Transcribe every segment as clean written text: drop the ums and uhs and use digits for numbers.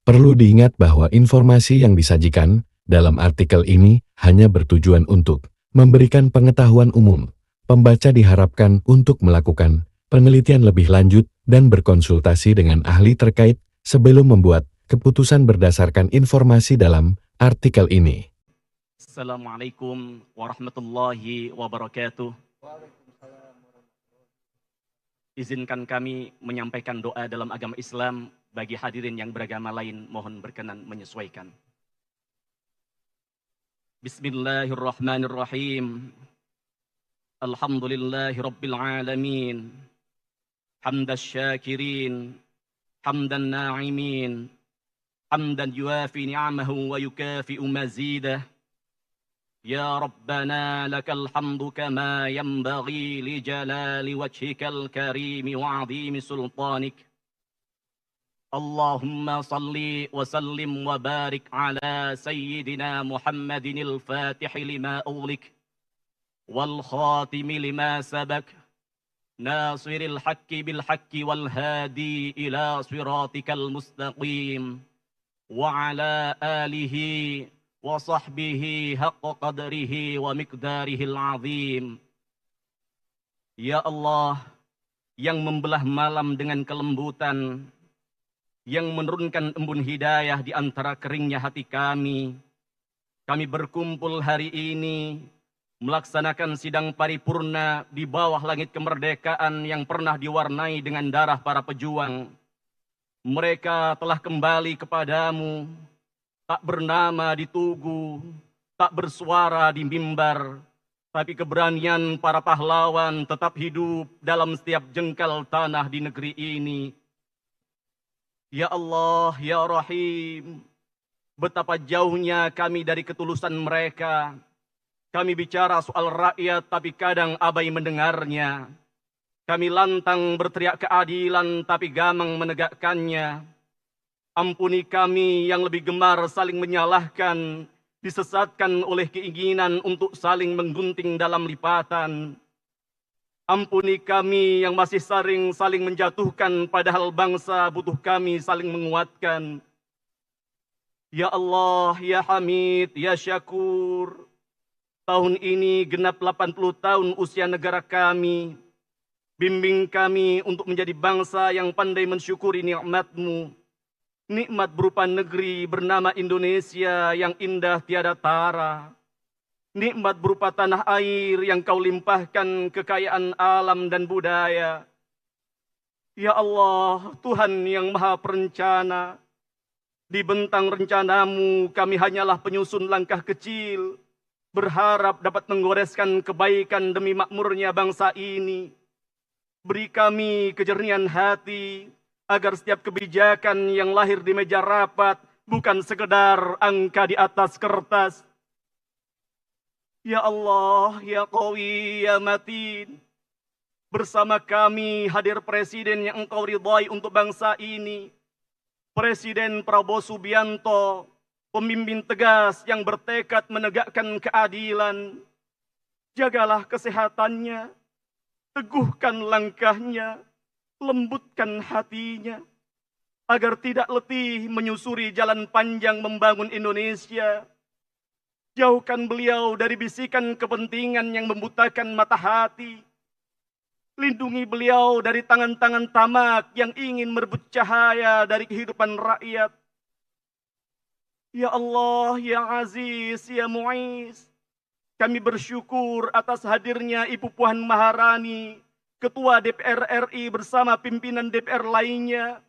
Perlu diingat bahwa informasi yang disajikan dalam artikel ini hanya bertujuan untuk memberikan pengetahuan umum. Pembaca diharapkan untuk melakukan penelitian lebih lanjut dan berkonsultasi dengan ahli terkait sebelum membuat keputusan berdasarkan informasi dalam artikel ini. Assalamualaikum warahmatullahi wabarakatuh. Izinkan kami menyampaikan doa dalam agama Islam bagi hadirin yang beragama lain, mohon berkenan menyesuaikan. Bismillahirrahmanirrahim. Alhamdulillahi rabbil alamin. Hamdas syakirin, hamdan na'imin, hamdan yuafi ni'amahu wa yukafi'u mazidah. يا ربنا لك الحمد كما ينبغي لجلال وجهك الكريم وعظيم سلطانك. اللهم صل وسلم وبارك على سيدنا محمد الفاتح لما أغلق والخاتم لما سبق ناصر الحق بالحق والهادي إلى صراطك المستقيم وعلى آله وصحبه حق قدره ومقداره العظيم. Ya Allah, yang membelah malam dengan kelembutan, yang menurunkan embun hidayah di antara keringnya hati kami berkumpul hari ini melaksanakan sidang paripurna di bawah langit kemerdekaan yang pernah diwarnai dengan darah para pejuang. Mereka telah kembali kepadamu, tak bernama di tugu, tak bersuara di mimbar, tapi keberanian para pahlawan tetap hidup dalam setiap jengkal tanah di negeri ini. Ya Allah, Ya Rahim, betapa jauhnya kami dari ketulusan mereka. Kami bicara soal rakyat tapi kadang abai mendengarnya. Kami lantang berteriak keadilan tapi gamang menegakkannya. Ampuni kami yang lebih gemar saling menyalahkan, disesatkan oleh keinginan untuk saling menggunting dalam lipatan. Ampuni kami yang masih saling menjatuhkan padahal bangsa butuh kami saling menguatkan. Ya Allah, Ya Hamid, Ya Syakur, tahun ini genap 80 tahun usia negara kami. Bimbing kami untuk menjadi bangsa yang pandai mensyukuri nikmat-Mu. Nikmat berupa negeri bernama Indonesia yang indah tiada tara. Nikmat berupa tanah air yang Kau limpahkan kekayaan alam dan budaya. Ya Allah, Tuhan yang Maha Perencana, di bentang rencana-Mu kami hanyalah penyusun langkah kecil, berharap dapat menggoreskan kebaikan demi makmurnya bangsa ini. Beri kami kejernihan hati, agar setiap kebijakan yang lahir di meja rapat bukan sekedar angka di atas kertas. Ya Allah, Ya Qawi, Ya Matin, bersama kami hadir Presiden yang Engkau ridhai untuk bangsa ini. Presiden Prabowo Subianto, pemimpin tegas yang bertekad menegakkan keadilan. Jagalah kesehatannya, teguhkan langkahnya, lembutkan hatinya, agar tidak letih menyusuri jalan panjang membangun Indonesia. Jauhkan beliau dari bisikan kepentingan yang membutakan mata hati. Lindungi beliau dari tangan-tangan tamak yang ingin merebut cahaya dari kehidupan rakyat. Ya Allah, Ya Aziz, Ya Mu'iz, kami bersyukur atas hadirnya Ibu Puan Maharani, Ketua DPR RI bersama pimpinan DPR lainnya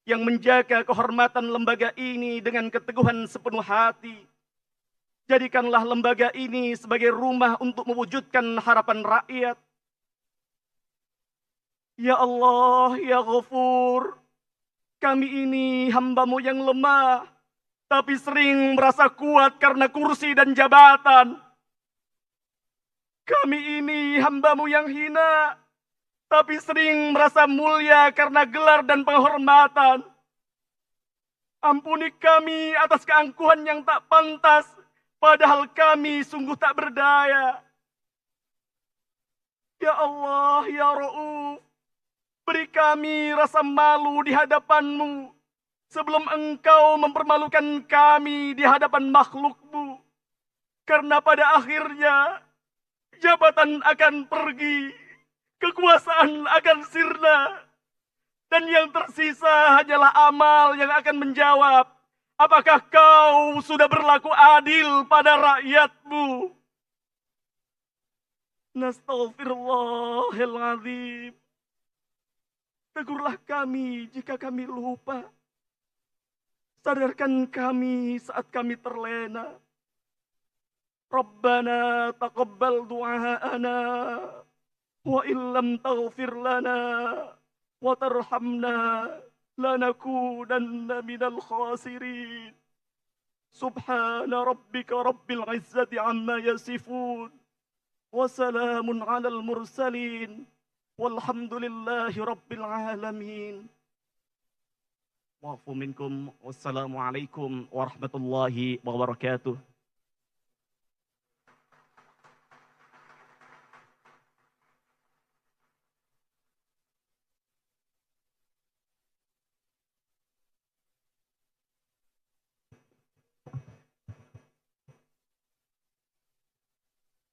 yang menjaga kehormatan lembaga ini dengan keteguhan sepenuh hati. Jadikanlah lembaga ini sebagai rumah untuk mewujudkan harapan rakyat. Ya Allah, Ya Ghafur, kami ini hamba-Mu yang lemah, tapi sering merasa kuat karena kursi dan jabatan. Kami ini hamba-Mu yang hina, tapi sering merasa mulia karena gelar dan penghormatan. Ampuni kami atas keangkuhan yang tak pantas, padahal kami sungguh tak berdaya. Ya Allah, Ya Ra'uf, beri kami rasa malu di hadapan-Mu, sebelum Engkau mempermalukan kami di hadapan makhluk-Mu. Karena pada akhirnya jabatan akan pergi, kekuasaan akan sirna, dan yang tersisa hanyalah amal yang akan menjawab, apakah Kau sudah berlaku adil pada rakyat-Mu? Nastaghfirullahaladzim. Tegurlah kami jika kami lupa. Sadarkan kami saat kami terlena. Rabbana taqabbal du'aana wa illam taghfir lana wa tarhamna lanakunanna minal khasirin. Subhana rabbika rabbil izzati amma yasifun wa salamun alal mursalin walhamdulillahi rabbil alamin. Wa'fu minkum. Wassalamualaikum warahmatullahi wabarakatuh.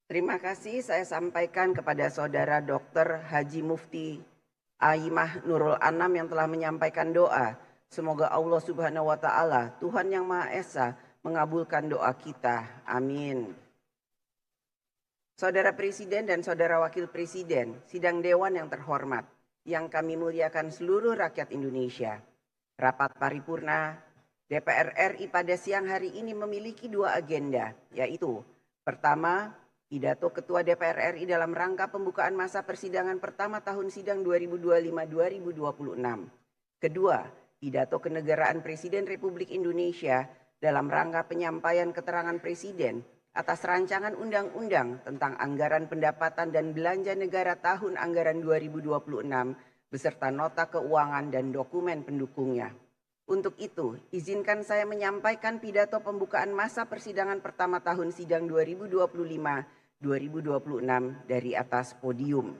Terima kasih saya sampaikan kepada Saudara Dr. Haji Mufti Aimah Nurul Anam yang telah menyampaikan doa. Semoga Allah Subhanahu wa Ta'ala, Tuhan yang Maha Esa, mengabulkan doa kita. Amin. Saudara Presiden dan Saudara Wakil Presiden, Sidang Dewan yang terhormat, yang kami muliakan seluruh rakyat Indonesia. Rapat paripurna DPR RI pada siang hari ini memiliki dua agenda, yaitu pertama, pidato Ketua DPR RI dalam rangka pembukaan masa persidangan pertama tahun sidang 2025-2026. Kedua, pidato kenegaraan Presiden Republik Indonesia dalam rangka penyampaian keterangan Presiden atas rancangan undang-undang tentang anggaran pendapatan dan belanja negara tahun anggaran 2026 beserta nota keuangan dan dokumen pendukungnya. Untuk itu, izinkan saya menyampaikan pidato pembukaan masa persidangan pertama tahun sidang 2025-2026 dari atas podium.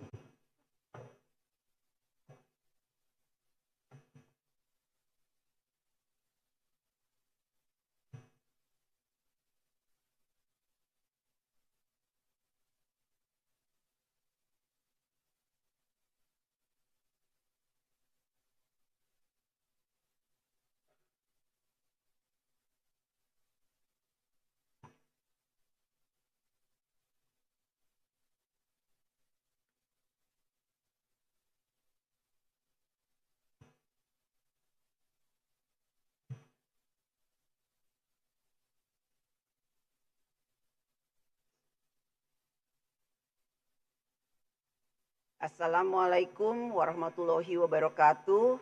Assalamualaikum warahmatullahi wabarakatuh.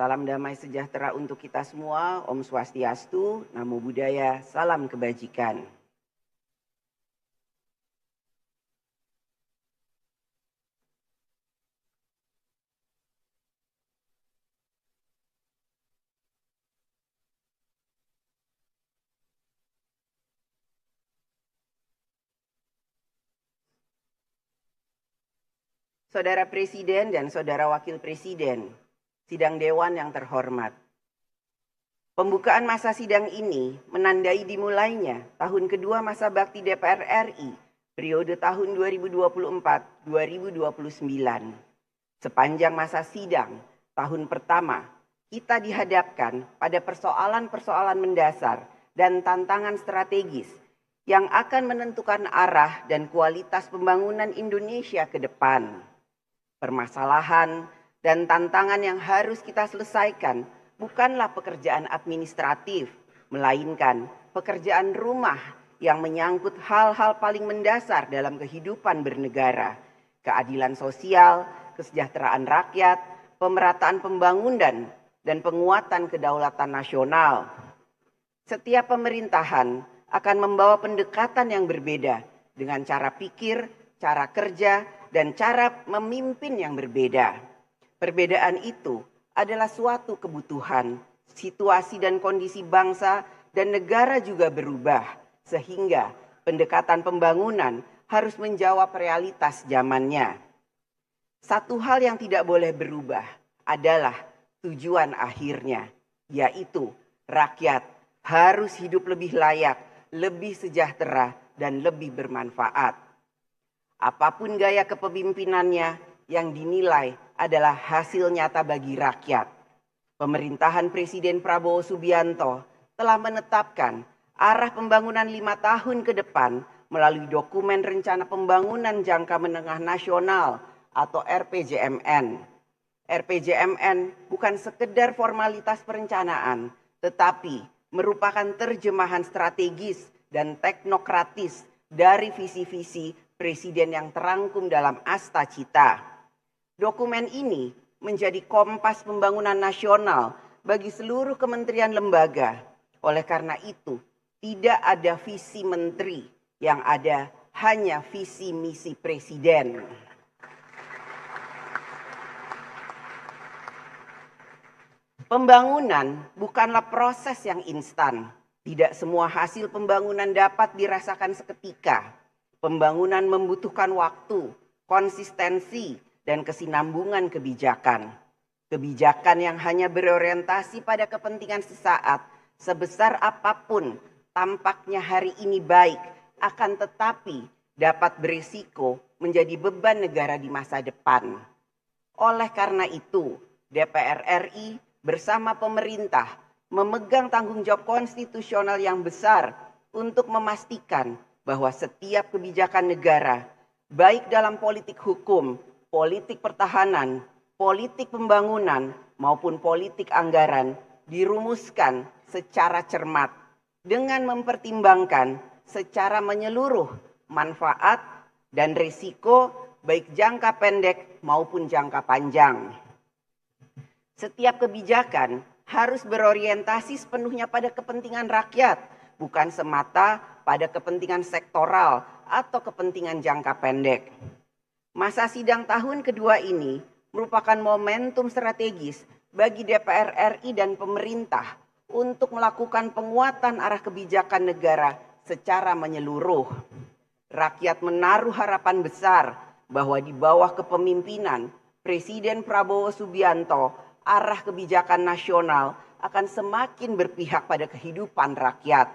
Salam damai sejahtera untuk kita semua. Om Swastiastu, Namo Buddhaya, salam kebajikan. Saudara Presiden dan Saudara Wakil Presiden, Sidang Dewan yang terhormat. Pembukaan masa sidang ini menandai dimulainya tahun kedua masa bakti DPR RI periode tahun 2024-2029. Sepanjang masa sidang tahun pertama, kita dihadapkan pada persoalan-persoalan mendasar dan tantangan strategis yang akan menentukan arah dan kualitas pembangunan Indonesia ke depan. Permasalahan dan tantangan yang harus kita selesaikan bukanlah pekerjaan administratif, melainkan pekerjaan rumah yang menyangkut hal-hal paling mendasar dalam kehidupan bernegara, keadilan sosial, kesejahteraan rakyat, pemerataan pembangunan, dan penguatan kedaulatan nasional. Setiap pemerintahan akan membawa pendekatan yang berbeda dengan cara pikir, cara kerja, dan cara memimpin yang berbeda. Perbedaan itu adalah suatu kebutuhan, situasi dan kondisi bangsa dan negara juga berubah, sehingga pendekatan pembangunan harus menjawab realitas zamannya. Satu hal yang tidak boleh berubah adalah tujuan akhirnya, yaitu rakyat harus hidup lebih layak, lebih sejahtera, dan lebih bermanfaat. Apapun gaya kepemimpinannya yang dinilai adalah hasil nyata bagi rakyat. Pemerintahan Presiden Prabowo Subianto telah menetapkan arah pembangunan 5 tahun ke depan melalui dokumen Rencana Pembangunan Jangka Menengah Nasional atau RPJMN. RPJMN bukan sekedar formalitas perencanaan, tetapi merupakan terjemahan strategis dan teknokratis dari visi-visi Presiden yang terangkum dalam Asta Cita. Dokumen ini menjadi kompas pembangunan nasional bagi seluruh kementerian lembaga. Oleh karena itu, tidak ada visi menteri, yang ada hanya visi misi Presiden. Pembangunan bukanlah proses yang instan. Tidak semua hasil pembangunan dapat dirasakan seketika. Pembangunan membutuhkan waktu, konsistensi, dan kesinambungan kebijakan. Kebijakan yang hanya berorientasi pada kepentingan sesaat, sebesar apapun tampaknya hari ini baik, akan tetapi dapat berisiko menjadi beban negara di masa depan. Oleh karena itu, DPR RI bersama pemerintah memegang tanggung jawab konstitusional yang besar untuk memastikan bahwa setiap kebijakan negara, baik dalam politik hukum, politik pertahanan, politik pembangunan, maupun politik anggaran, dirumuskan secara cermat dengan mempertimbangkan secara menyeluruh manfaat dan risiko baik jangka pendek maupun jangka panjang. Setiap kebijakan harus berorientasi sepenuhnya pada kepentingan rakyat, bukan semata pada kepentingan sektoral atau kepentingan jangka pendek. Masa sidang tahun kedua ini merupakan momentum strategis bagi DPR RI dan pemerintah untuk melakukan penguatan arah kebijakan negara secara menyeluruh. Rakyat menaruh harapan besar bahwa di bawah kepemimpinan Presiden Prabowo Subianto, arah kebijakan nasional akan semakin berpihak pada kehidupan rakyat.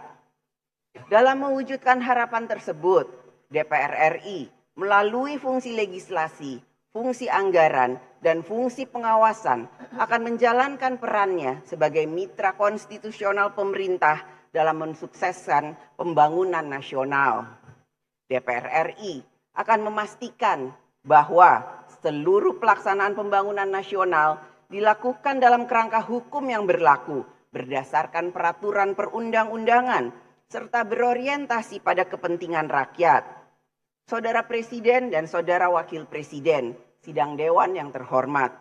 Dalam mewujudkan harapan tersebut, DPR RI melalui fungsi legislasi, fungsi anggaran, dan fungsi pengawasan akan menjalankan perannya sebagai mitra konstitusional pemerintah dalam mensukseskan pembangunan nasional. DPR RI akan memastikan bahwa seluruh pelaksanaan pembangunan nasional dilakukan dalam kerangka hukum yang berlaku berdasarkan peraturan perundang-undangan serta berorientasi pada kepentingan rakyat. Saudara Presiden dan Saudara Wakil Presiden, sidang dewan yang terhormat,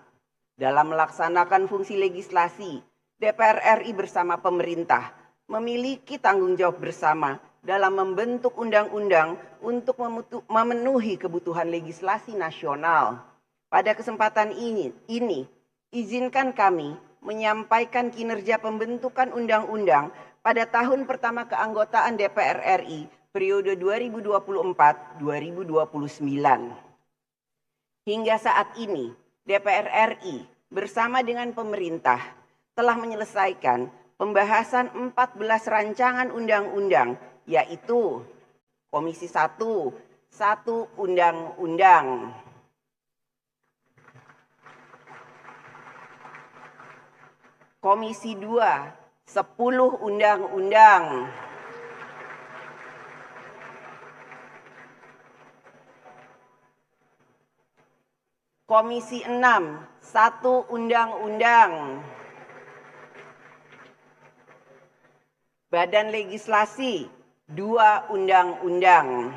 dalam melaksanakan fungsi legislasi, DPR RI bersama pemerintah memiliki tanggung jawab bersama dalam membentuk undang-undang untuk memenuhi kebutuhan legislasi nasional. Pada kesempatan ini izinkan kami menyampaikan kinerja pembentukan undang-undang pada tahun pertama keanggotaan DPR RI periode 2024-2029. Hingga saat ini, DPR RI bersama dengan pemerintah telah menyelesaikan pembahasan 14 rancangan undang-undang, yaitu Komisi 1, 1 undang-undang. Komisi 2, 10 undang-undang. Komisi 6, 1 undang-undang. Badan Legislasi, 2 undang-undang.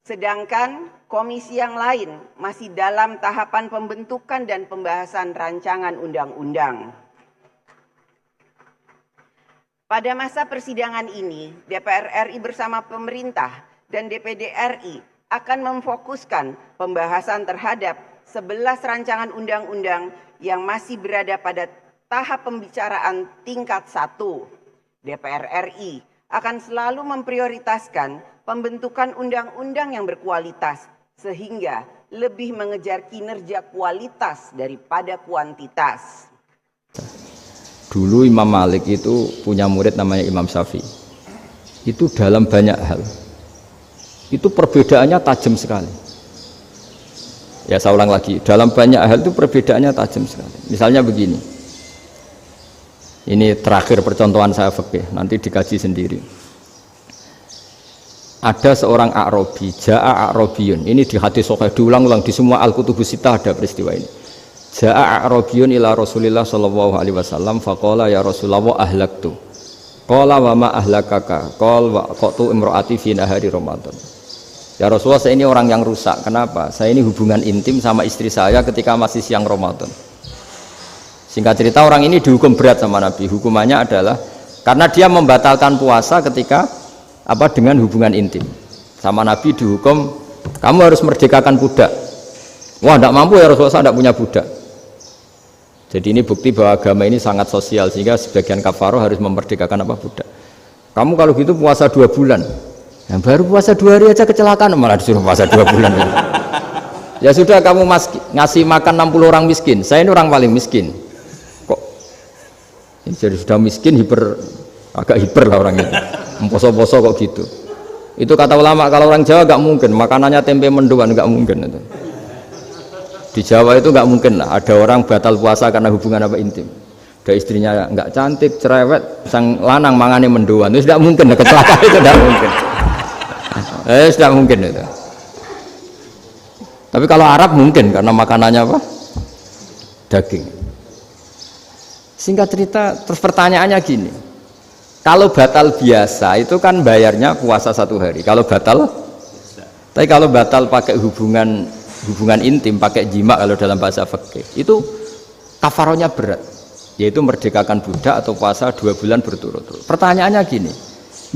Sedangkan komisi yang lain masih dalam tahapan pembentukan dan pembahasan rancangan undang-undang. Pada masa persidangan ini, DPR RI bersama pemerintah dan DPD RI akan memfokuskan pembahasan terhadap 11 rancangan undang-undang yang masih berada pada tahap pembicaraan tingkat 1. DPR RI akan selalu memprioritaskan pembentukan undang-undang yang berkualitas sehingga lebih mengejar kinerja kualitas daripada kuantitas. Dulu Imam Malik itu punya murid namanya Imam Syafi'i. Itu dalam banyak hal. Itu perbedaannya tajam sekali. Ya saya ulang lagi, dalam banyak hal itu perbedaannya tajam sekali. Misalnya begini. Ini terakhir percontohan saya fikih, nanti dikaji sendiri. Ada seorang A'rabi, Ja'a A'rabiyun. Ini di hadis sahih diulang-ulang di semua Al-Kutubus Sittah ada peristiwa ini. Ja'a A'rabiyun ila Rasulillah sallallahu alaihi wasallam faqala ya Rasulullah ahlaktu. Qala wa ma ahlakaka? Qala wa qatu imraati fi nahari Ramadan. Ya Rasulullah, saya ini orang yang rusak. Kenapa? Saya ini hubungan intim sama istri saya ketika masih siang Ramadan. Singkat cerita, orang ini dihukum berat sama Nabi. Hukumannya adalah karena dia membatalkan puasa ketika dengan hubungan intim. Sama Nabi dihukum, kamu harus merdekakan budak. Wah, tidak mampu ya Rasulullah, saya tidak punya budak. Jadi ini bukti bahwa agama ini sangat sosial, sehingga sebagian kafaroh harus memerdekakan budak. Kamu kalau gitu puasa 2 bulan. Yang baru puasa 2 hari aja kecelakaan, malah disuruh puasa 2 bulan. Ya sudah, kamu ngasih makan 60 orang miskin. Saya ini orang paling miskin. Kok jadi sudah miskin, agak hiper lah orang itu. Poso-poso kok gitu. Itu kata ulama, kalau orang Jawa gak mungkin makanannya tempe mendoan, gak mungkin itu. Di Jawa itu gak mungkin lah ada orang batal puasa karena hubungan intim. Ada istrinya gak cantik, cerewet, sang lanang mangane mendoan, itu tidak mungkin, kecelakaan itu tidak mungkin. Tidak mungkin itu. Tapi kalau Arab mungkin karena makanannya daging. Singkat cerita, terus pertanyaannya gini. Kalau batal biasa itu kan bayarnya puasa 1 hari. Kalau batal, tapi kalau batal pakai hubungan intim, pakai jima kalau dalam bahasa fikih, itu kafarohnya berat, yaitu merdekakan budak atau puasa 2 bulan berturut-turut. Pertanyaannya gini,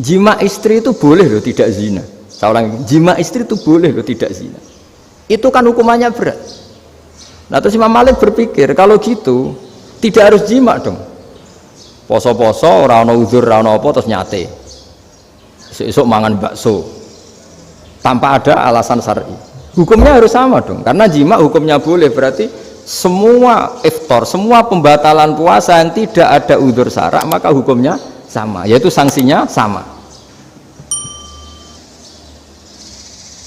jima istri itu boleh loh tidak zina. Saya ulang, jima istri itu boleh loh tidak zina. Itu kan hukumannya berat. Nah terus Imam Malik berpikir kalau gitu tidak harus jima dong. Poso-poso, ora ana uzur, ora ana apa terus nyate. Esuk mangan bakso. Tanpa ada alasan syar'i. Hukumnya harus sama dong. Karena jima hukumnya boleh, berarti semua iftar, semua pembatalan puasa yang tidak ada uzur syara' maka hukumnya sama, yaitu sanksinya sama.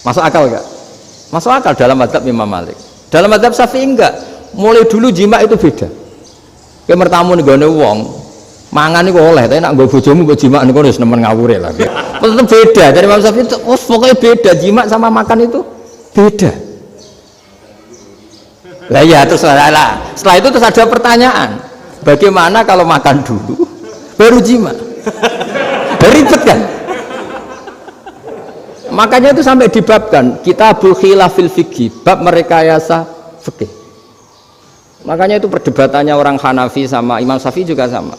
Masuk akal enggak? Masuk akal dalam mazhab Imam Malik. Dalam mazhab Syafi'i enggak. Mulai dulu jima itu beda. Kayak mertamu nggone wong mangan itu oleh, tapi nak gue bojomu gue jima nih, gue harus nemen ngawure lah. Tetap beda dari Imam Syafi'i itu, pokoknya beda, jima sama makan itu beda. Lah ya terus setelah itu terus ada pertanyaan, bagaimana kalau makan dulu baru jima? Ribet kan? Makanya itu sampai dibabkan Kitabul Khilafil Fiqhi, bab merekayasa fikih. Makanya itu perdebatannya orang Hanafi sama Imam Syafi'i juga sama.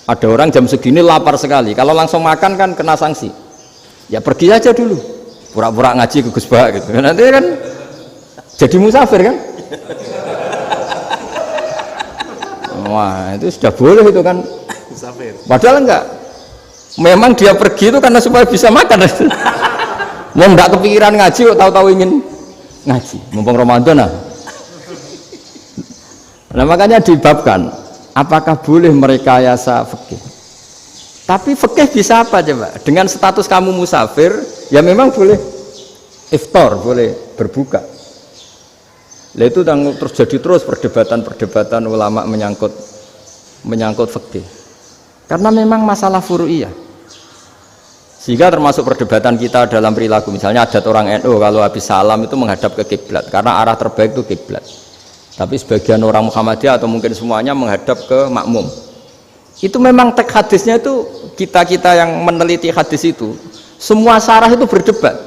Ada orang jam segini lapar sekali, kalau langsung makan kan kena sanksi. Ya pergi aja dulu, pura-pura ngaji ke Gus Bah gitu. Nanti kan jadi musafir kan? Wah itu sudah boleh itu kan? Musafir. Padahal enggak. Memang dia pergi itu karena supaya bisa makan. Mau enggak kepikiran ngaji, kok tahu-tahu ingin ngaji. Mumpung Ramadan nah. Nah makanya dibabkan. Apakah boleh merekayasa fikih? Tapi fikih bisa apa coba? Dengan status kamu musafir, ya memang boleh iftar, boleh berbuka. Lah itu terjadi terus perdebatan ulama menyangkut fikih. Karena memang masalah furu'iyah. Sehingga termasuk perdebatan kita dalam perilaku. Misalnya adat orang NU kalau habis salam itu menghadap ke kiblat, karena arah terbaik itu kiblat. Tapi sebagian orang Muhammadiyah atau mungkin semuanya menghadap ke makmum. Itu memang teks hadisnya itu, kita yang meneliti hadis itu semua syarah itu berdebat.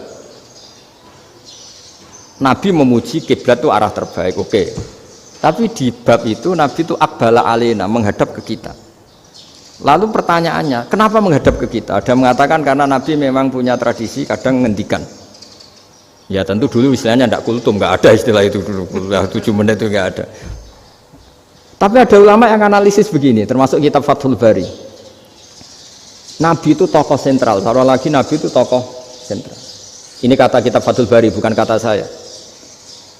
Nabi memuji kiblat itu arah terbaik, oke. Tapi di bab itu Nabi itu aqbala alaina, menghadap ke kita. Lalu pertanyaannya, kenapa menghadap ke kita? Ada mengatakan karena Nabi memang punya tradisi kadang ngendikan. Ya tentu dulu istilahnya tidak kultum, nggak ada istilah itu dulu, 7 menit itu nggak ada. Tapi ada ulama yang analisis begini, termasuk kitab Fathul Bari. Nabi itu tokoh sentral, taruh lagi Nabi itu tokoh sentral. Ini kata kitab Fathul Bari, bukan kata saya.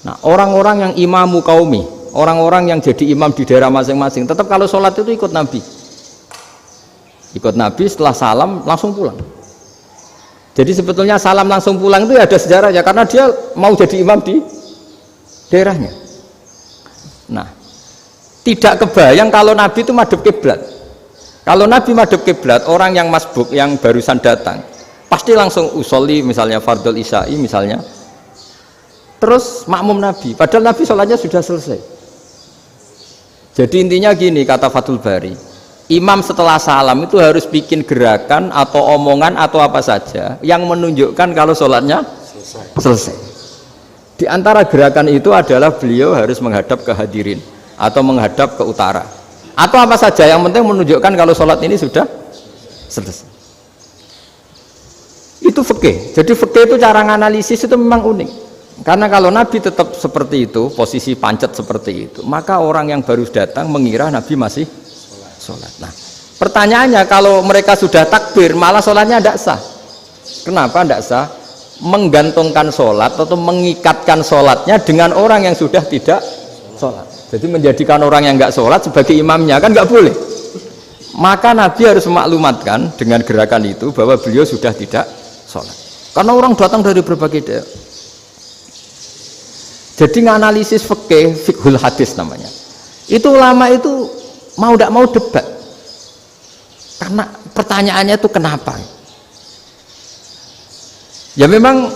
Nah, orang-orang yang imamu qaumi, orang-orang yang jadi imam di daerah masing-masing, tetap kalau sholat itu ikut Nabi. Ikut Nabi, setelah salam langsung pulang. Jadi sebetulnya salam langsung pulang itu ada sejarahnya, karena dia mau jadi imam di daerahnya. Nah, tidak kebayang kalau Nabi itu madhep kiblat. Kalau Nabi madhep kiblat, orang yang masbuk, yang barusan datang, pasti langsung usolli, misalnya fardhu isya'i misalnya, terus makmum Nabi, padahal Nabi sholatnya sudah selesai. Jadi intinya gini, kata Fathul Bari, imam setelah salam itu harus bikin gerakan atau omongan atau apa saja yang menunjukkan kalau sholatnya selesai. Di antara gerakan itu adalah beliau harus menghadap ke hadirin atau menghadap ke utara atau apa saja yang penting menunjukkan kalau sholat ini sudah selesai. Itu fikih. Jadi fikih itu cara menganalisis itu memang unik. Karena kalau Nabi tetap seperti itu, posisi pancet seperti itu, maka orang yang baru datang mengira Nabi masih sholat. Nah, pertanyaannya kalau mereka sudah takbir, malah sholatnya tidak sah. Kenapa tidak sah? Menggantungkan sholat atau mengikatkan sholatnya dengan orang yang sudah tidak sholat. Jadi menjadikan orang yang nggak sholat sebagai imamnya, kan nggak boleh. Maka Nabi harus memaklumatkan dengan gerakan itu bahwa beliau sudah tidak sholat. Karena orang datang dari berbagai daerah. Jadi nganalisis fikih, fiqhul hadis namanya. Itu ulama itu mau tidak mau debat. Karena pertanyaannya itu kenapa? Ya memang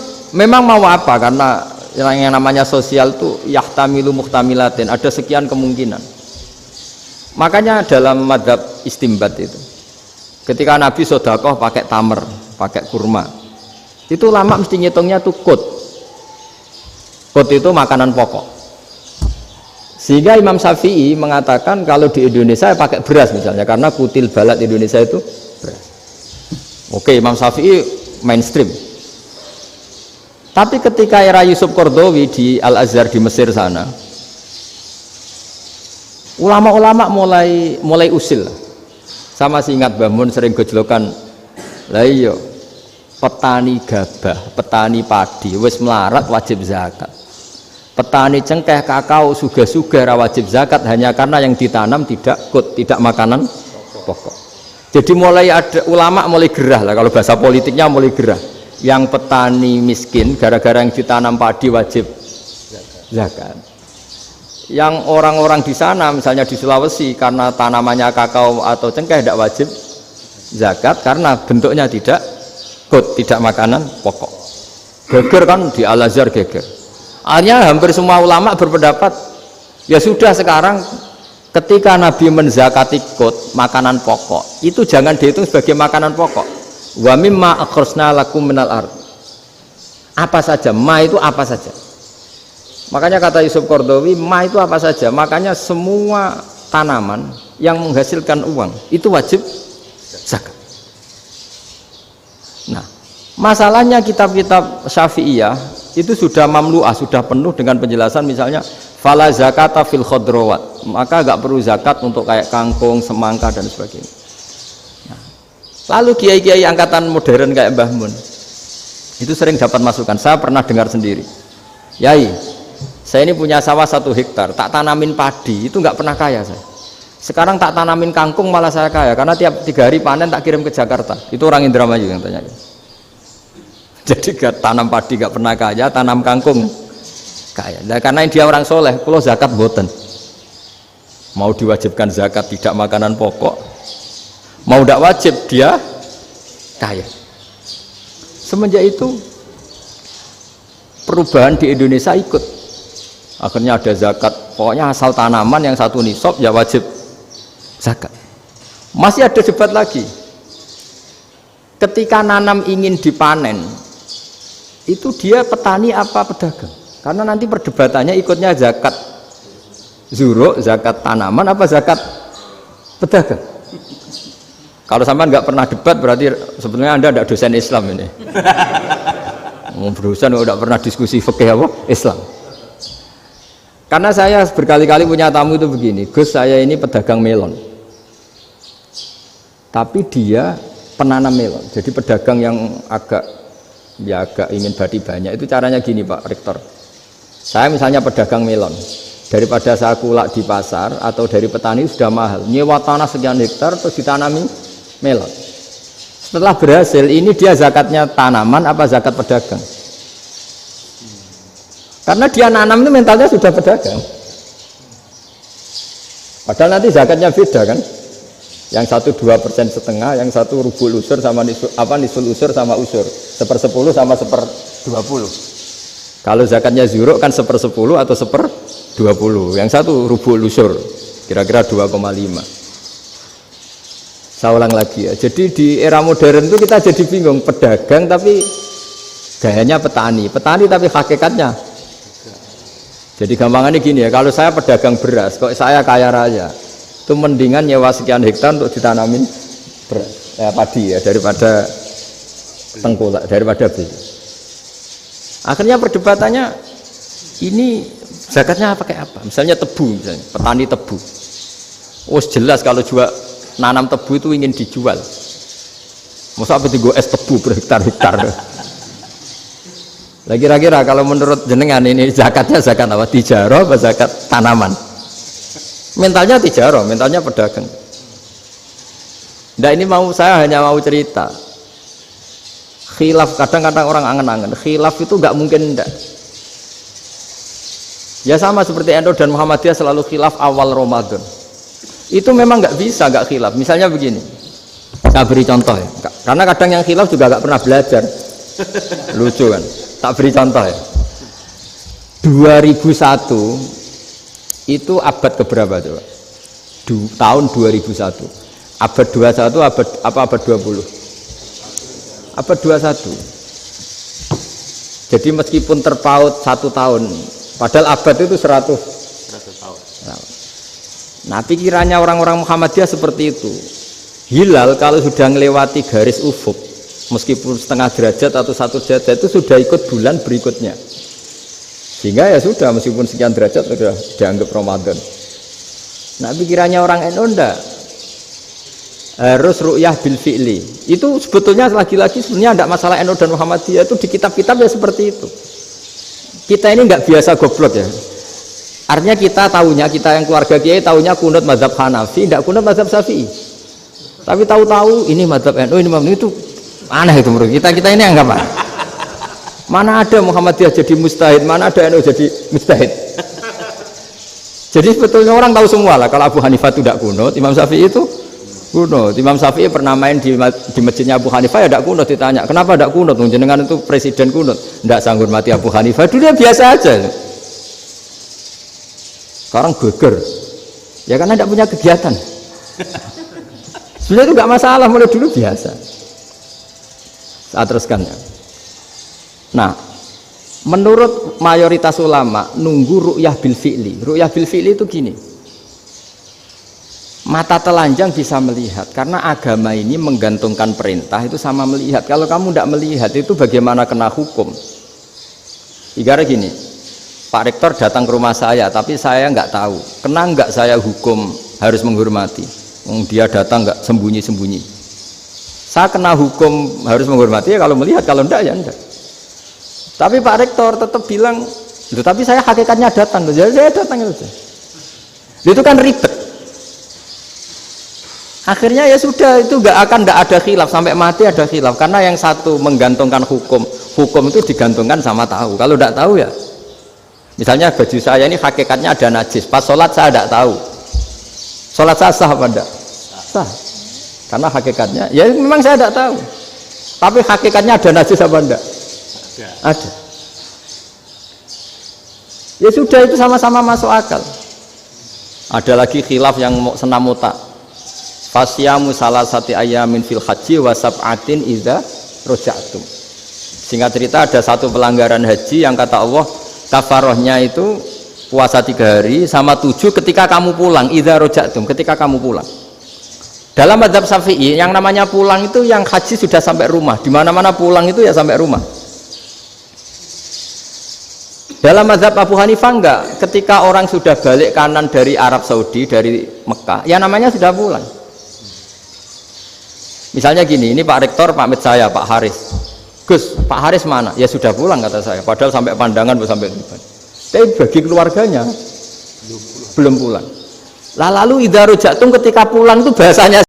mau apa? Karena yang namanya sosial itu yahtamilu muhtamilatin, ada sekian kemungkinan. Makanya dalam madhab istimbat itu, ketika Nabi sodakoh pakai tamer, pakai kurma, itu ulama mesti ngitungnya tuh kut. Kut itu makanan pokok. Sehingga Imam Syafi'i mengatakan kalau di Indonesia pakai beras misalnya, karena kutil balat Indonesia itu beras. Oke, Imam Syafi'i mainstream. Tapi ketika era Yusuf Qaradawi di Al-Azhar di Mesir sana, ulama-ulama mulai usil. Sama sih ingat Mbah Mun sering gojlokan, lah iya petani gabah, petani padi wis melarat wajib zakat. Petani cengkeh, kakao, suga-suga wajib zakat hanya karena yang ditanam tidak kut, tidak makanan pokok. Jadi mulai ada ulama mulai gerah lah, kalau bahasa politiknya mulai gerah. Yang petani miskin gara-gara yang ditanam padi wajib zakat. Yang orang-orang di sana misalnya di Sulawesi karena tanamannya kakao atau cengkeh tidak wajib zakat karena bentuknya tidak kut, tidak makanan pokok. Geger kan di Al-Azhar geger. Akhirnya hampir semua ulama berpendapat ya sudah sekarang ketika Nabi menzakati kut makanan pokok itu jangan dihitung sebagai makanan pokok. Wa mimma akhrajna lakum minal ard. Apa saja, ma itu apa saja. Makanya kata Yusuf Qaradawi, ma itu apa saja. Makanya semua tanaman yang menghasilkan uang itu wajib zakat. Nah, masalahnya kitab-kitab Syafi'iyah itu sudah mamlu'ah, sudah penuh dengan penjelasan misalnya fala zakata fil khadrawat, maka enggak perlu zakat untuk kayak kangkung, semangka dan sebagainya. Nah, lalu kiai-kiai angkatan modern kayak Mbah Mun itu sering dapat masukan. Saya pernah dengar sendiri, Yai, saya ini punya sawah 1 hektar, tak tanamin padi itu enggak pernah kaya saya. Sekarang tak tanamin kangkung malah saya kaya karena tiap 3 hari panen tak kirim ke Jakarta. Itu orang Indramayu yang tanya. Jadi gak tanam padi gak pernah kaya, tanam kangkung kaya. Nah, karena dia orang soleh, kalau zakat boten. Mau diwajibkan zakat tidak makanan pokok, mau tidak wajib dia kaya. Semenjak itu perubahan di Indonesia ikut. Akhirnya ada zakat, pokoknya asal tanaman yang 1 nisab ya wajib zakat. Masih ada debat lagi. Ketika nanam ingin dipanen, itu dia petani apa pedagang? Karena nanti perdebatannya ikutnya zakat zuruk, zakat tanaman apa zakat pedagang. Kalau sampai nggak pernah debat berarti sebenarnya Anda tidak dosen Islam ini. Dosen nggak pernah diskusi fikih apa Islam. Karena saya berkali-kali punya tamu itu begini, Gus saya ini pedagang melon, tapi dia penanam melon, jadi pedagang yang agak ingin badi banyak. Itu caranya gini Pak Rektor, Saya misalnya pedagang melon, daripada saya kulak di pasar atau dari petani sudah mahal, nyewa tanah sekian hektar terus ditanami melon. Setelah berhasil, ini dia zakatnya tanaman apa zakat pedagang? Karena dia nanam itu mentalnya sudah pedagang. Padahal nanti zakatnya beda kan? Yang satu 2,5%, yang satu rubul usur sama nisul usur sama usur, 1/10 sama 1/20. Kalau zakatnya zuruk kan 1/10 atau 1/20. Yang satu rubul usur, kira-kira 2,5. Saya ulang lagi ya. Jadi di era modern itu kita jadi bingung, pedagang tapi gayanya petani, petani tapi hakikatnya. Jadi gampangannya gini ya, kalau saya pedagang beras, kok saya kaya raya, itu mendingan nyewa sekian hektar untuk ditanamin beras, padi ya, daripada tengkulak, daripada beli. Akhirnya perdebatannya ini zakatnya pakai apa? Misalnya tebu, misalnya petani tebu. Oh jelas kalau jual nanam tebu itu ingin dijual. Masa apa tiga es tebu berhektar-hektar? Lah kira-kira kalau menurut jenengan ini zakatnya zakat apa? Tijarah apa zakat tanaman? Mentalnya tijarah, mentalnya pedagang. Nah ini saya hanya mau cerita. Khilaf kadang-kadang orang angen-angen. Khilaf itu nggak mungkin enggak. Ya sama seperti NU dan Muhammadiyah selalu khilaf awal Ramadan. Itu memang nggak bisa nggak khilaf. Misalnya begini, saya beri contoh ya. Karena kadang yang khilaf juga nggak pernah belajar. Lucu kan? Tak beri contoh ya. 2001 itu abad keberapa coba? Tahun 2001. Abad 21 abad 20? Abad 21. Jadi meskipun terpaut 1 tahun, padahal abad itu 100 tahun. Nah pikirannya orang-orang Muhammadiyah seperti itu. Hilal kalau sudah melewati garis ufuk, meskipun setengah derajat atau 1 derajat itu sudah ikut bulan berikutnya, sehingga ya sudah meskipun sekian derajat sudah dianggap Ramadan. Nah pikirannya orang NU enggak, harus ru'yah bil fi'li. Itu sebetulnya lagi-lagi sebenarnya enggak masalah NU dan Muhammadiyah, itu di kitab-kitab ya seperti itu. Kita ini enggak biasa goblok ya. Artinya kita tahunya, kita yang keluarga kiai tahunya kunut mazhab Hanafi, enggak kunut mazhab Syafi'i. Tapi tahu-tahu ini mazhab NU, ini mazhab itu aneh itu menurut kita ini anggap apa? Mana ada Muhammadiyah jadi mustahid, mana ada NU jadi mustahid. Jadi sebetulnya orang tahu semua lah kalau Abu Hanifah itu tidak kunut, Imam Syafi'i itu kunut. Imam Syafi'i pernah main di masjidnya Abu Hanifah ya tidak kunut, ditanya kenapa tidak kunut? Jenengan itu presiden kunut, tidak sanggup mati Abu Hanifah, dulu dia biasa aja. Sekarang geger, ya karena tidak punya kegiatan. Sebenarnya itu nggak masalah, mulai dulu biasa. Saya teruskan ya. Nah, menurut mayoritas ulama nunggu ru'yah bil fi'li. Ru'yah bil fi'li itu gini. Mata telanjang bisa melihat karena agama ini menggantungkan perintah itu sama melihat. Kalau kamu tidak melihat itu bagaimana kena hukum? Ibarat gini, Pak Rektor datang ke rumah saya tapi saya nggak tahu. Kena nggak saya hukum harus menghormati? Dia datang nggak sembunyi-sembunyi. Saya kena hukum harus menghormati ya kalau melihat, kalau enggak ya enggak. Tapi Pak Rektor tetap bilang, tapi saya hakikatnya datang, jadi saya datang itu. Itu kan ribet. Akhirnya ya sudah, itu enggak ada khilaf sampai mati ada khilaf karena yang satu menggantungkan hukum itu digantungkan sama tahu. Kalau enggak tahu ya, misalnya baju saya ini hakikatnya ada najis, pas sholat saya enggak tahu. Sholat saya sah apa enggak? Sah. Karena hakikatnya, ya memang saya tidak tahu. Tapi hakikatnya ada najis apa enggak? Ada. Ya sudah, itu sama-sama masuk akal. Ada lagi khilaf yang senam otak. Fasyamu salasati ayamin fil haji wa sab'atin idza raja'tum. Singkat cerita ada satu pelanggaran haji yang kata Allah kafarohnya itu puasa 3 hari sama 7 ketika kamu pulang, idza raja'tum, ketika kamu pulang. Dalam mazhab Syafi'i yang namanya pulang itu yang haji sudah sampai rumah, di mana-mana pulang itu ya sampai rumah. Dalam mazhab Abu Hanifah enggak, ketika orang sudah balik kanan dari Arab Saudi, dari Mekah, ya namanya sudah pulang. Misalnya gini, ini Pak Rektor pamit saya, Pak Haris. Gus, Pak Haris mana? Ya sudah pulang kata saya, padahal sampai pandangan sampai depan. Tapi bagi keluarganya belum pulang. Lalu idza raja'tum ketika pulang itu bahasanya